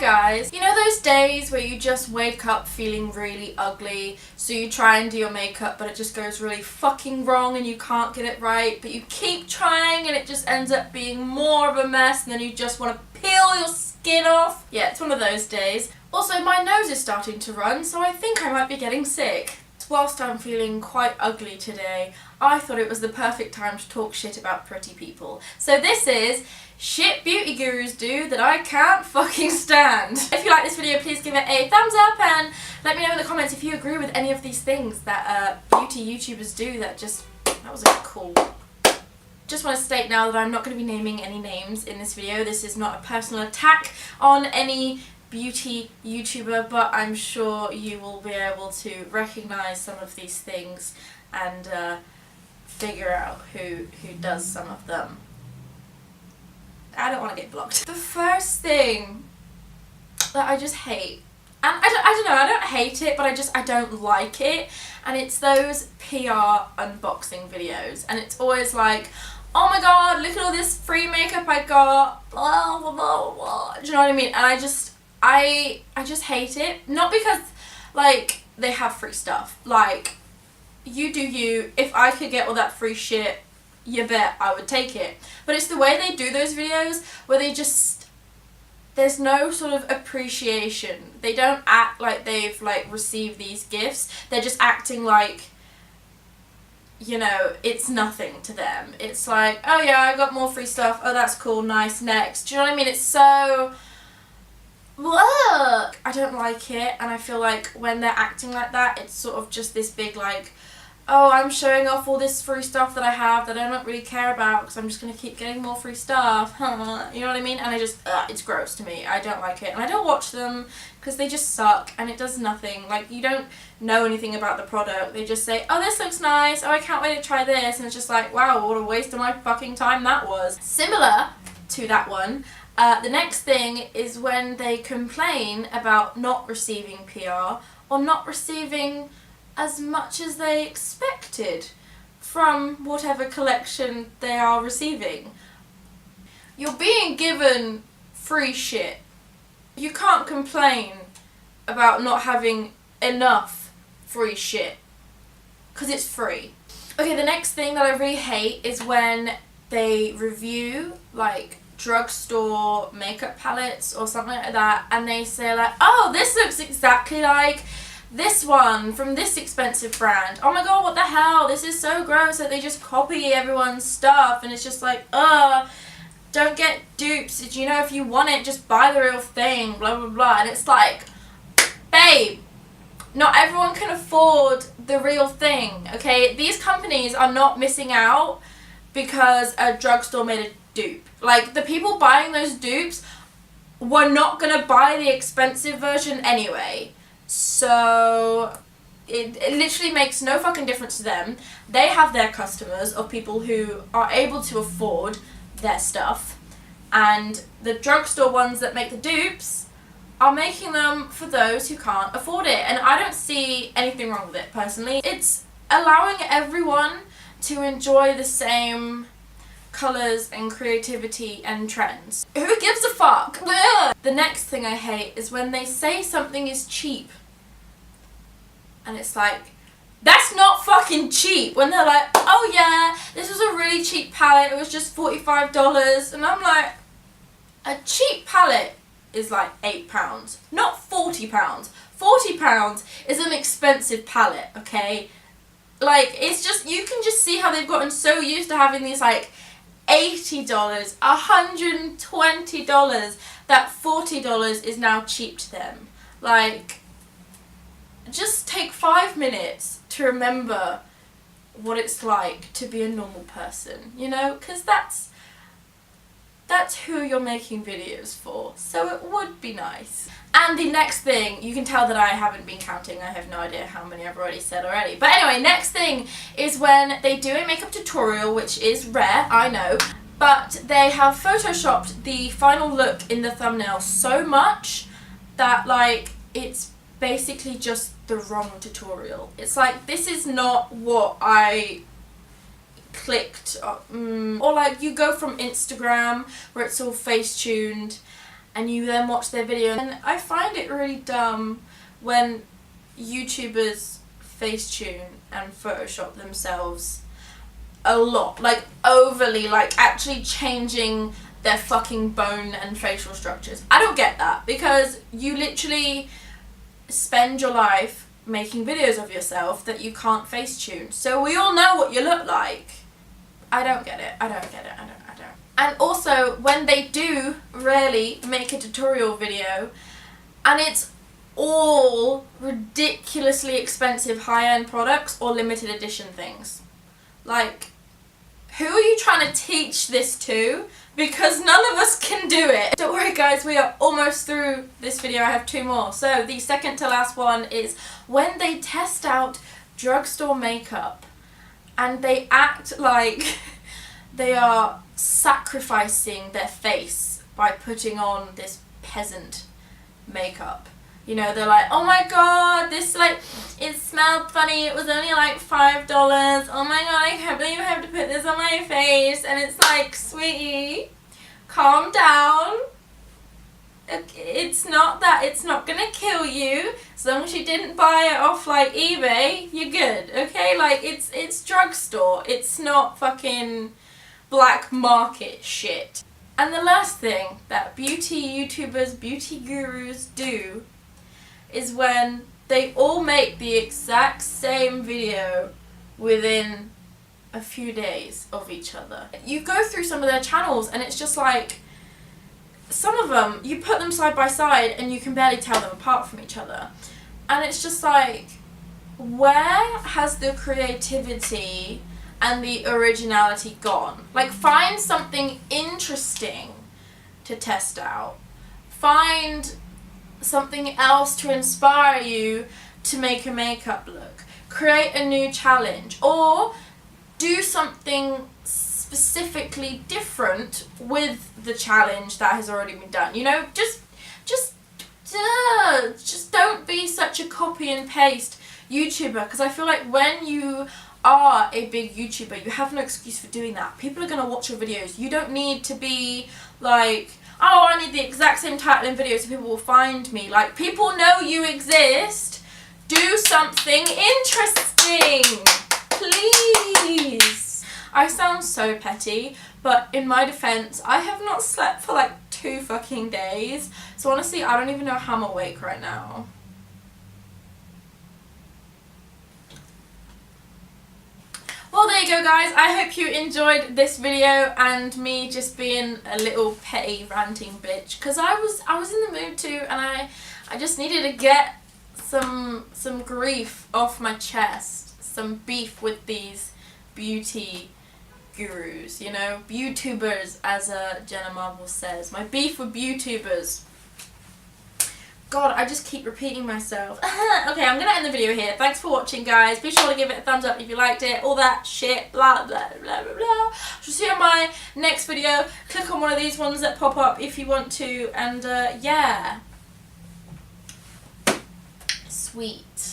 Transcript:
guys, you know those days where you just wake up feeling really ugly, so you try and do your makeup but it just goes really fucking wrong and you can't get it right, but you keep trying and it just ends up being more of a mess and then you just want to peel your skin off? Yeah, it's one of those days. Also, my nose is starting to run, so I think I might be getting sick. Whilst I'm feeling quite ugly today, I thought it was the perfect time to talk shit about pretty people. So this is shit beauty gurus do that I can't fucking stand. If you like this video, please give it a thumbs up and let me know in the comments if you agree with any of these things that beauty YouTubers do that wasn't cool. Just want to state now that I'm not going to be naming any names in this video. This is not a personal attack on any beauty YouTuber, but I'm sure you will be able to recognise some of these things and figure out who does some of them. I don't want to get blocked. The first thing that I just hate, and I don't know, I don't hate it, but I don't like it, and it's those PR unboxing videos, and it's always like, oh my god, look at all this free makeup I got, blah blah blah blah. Do you know what I mean? And I just hate it. Not because like they have free stuff. Like, you do you. If I could get all that free shit, you bet I would take it. But it's the way they do those videos where there's no sort of appreciation. They don't act like they've like received these gifts. They're just acting like, you know, it's nothing to them. It's like, oh yeah, I got more free stuff. Oh, that's cool. Nice. Next. Do you know what I mean? It's so... Look! I don't like it, and I feel like when they're acting like that, it's sort of just this big like, oh, I'm showing off all this free stuff that I have that I don't really care about because I'm just going to keep getting more free stuff. You know what I mean? And it's gross to me. I don't like it. And I don't watch them because they just suck and it does nothing. Like, you don't know anything about the product. They just say, oh, this looks nice. Oh, I can't wait to try this. And it's just like, wow, what a waste of my fucking time that was. Similar to that one, the next thing is when they complain about not receiving PR or not receiving as much as they expected from whatever collection they are receiving. You're being given free shit. You can't complain about not having enough free shit because it's free. Okay, the next thing that I really hate is when they review like drugstore makeup palettes or something like that and they say like, oh, this looks exactly like this one from this expensive brand. Oh my god, what the hell? This is so gross that they just copy everyone's stuff and it's just like, don't get dupes. You know, if you want it, just buy the real thing, blah blah blah. And it's like, babe, not everyone can afford the real thing, okay? These companies are not missing out because a drugstore made a dupe. Like, the people buying those dupes were not gonna buy the expensive version anyway. So it literally makes no fucking difference to them. They have their customers of people who are able to afford their stuff, and the drugstore ones that make the dupes are making them for those who can't afford it. And I don't see anything wrong with it personally. It's allowing everyone to enjoy the same colours and creativity and trends. Who gives a fuck? Ugh. The next thing I hate is when they say something is cheap and it's like, that's not fucking cheap. When they're like, oh yeah, this was a really cheap palette, it was just $45, and I'm like, a cheap palette is like £8, not £40. £40 is an expensive palette, okay? Like, it's just, you can just see how they've gotten so used to having these like $80, $120, that $40 is now cheap to them. Like, just take 5 minutes to remember what it's like to be a normal person, you know? Because that's who you're making videos for, so it would be nice. And the next thing, you can tell that I haven't been counting, I have no idea how many I've already said already. But anyway, next thing is when they do a makeup tutorial, which is rare, I know, but they have photoshopped the final look in the thumbnail so much that like it's basically just the wrong tutorial. It's like, this is not what I clicked, or like you go from Instagram where it's all face tuned and you then watch their video. And I find it really dumb when YouTubers Facetune and Photoshop themselves a lot, like overly, like actually changing their fucking bone and facial structures. I don't get that, because you literally spend your life making videos of yourself that you can't Facetune. So we all know what you look like. I don't get it. I don't get it. I don't. And also, when they do rarely make a tutorial video, and it's all ridiculously expensive high-end products or limited edition things. Like, who are you trying to teach this to? Because none of us can do it. Don't worry guys, we are almost through this video. I have 2 more. So the second to last one is when they test out drugstore makeup and they act like they are sacrificing their face by putting on this peasant makeup. You know, they're like, oh my god, this, like, it smelled funny, it was only like $5. Oh my god, I can't believe I have to put this on my face. And it's like, sweetie, calm down. It's not that, it's not gonna kill you. As long as you didn't buy it off, like, eBay, you're good, okay? Like, it's drugstore. It's not fucking black market shit. And the last thing that beauty YouTubers, beauty gurus do is when they all make the exact same video within a few days of each other. You go through some of their channels and it's just like, some of them, you put them side by side and you can barely tell them apart from each other. And it's just like, where has the creativity and the originality gone? Like, find something interesting to test out. Find something else to inspire you to make a makeup look. Create a new challenge, or do something specifically different with the challenge that has already been done. You know, just don't be such a copy and paste YouTuber, because I feel like when you are a big YouTuber, you have no excuse for doing that. People are going to watch your videos. You don't need to be like, oh, I need the exact same title and video so people will find me. Like, people know you exist. Do something interesting, please. I sound so petty, but in my defense, I have not slept for like 2 fucking days. So honestly, I don't even know how I'm awake right now. Well, there you go guys, I hope you enjoyed this video and me just being a little petty ranting bitch, because I was in the mood to, and I just needed to get some grief off my chest, some beef with these beauty gurus, you know, YouTubers, as Jenna Marble says. My beef with YouTubers. God, I just keep repeating myself. Okay, I'm going to end the video here. Thanks for watching, guys. Be sure to give it a thumbs up if you liked it. All that shit. Blah, blah, blah, blah, blah. Shall see you on my next video. Click on one of these ones that pop up if you want to. And, yeah. Sweet.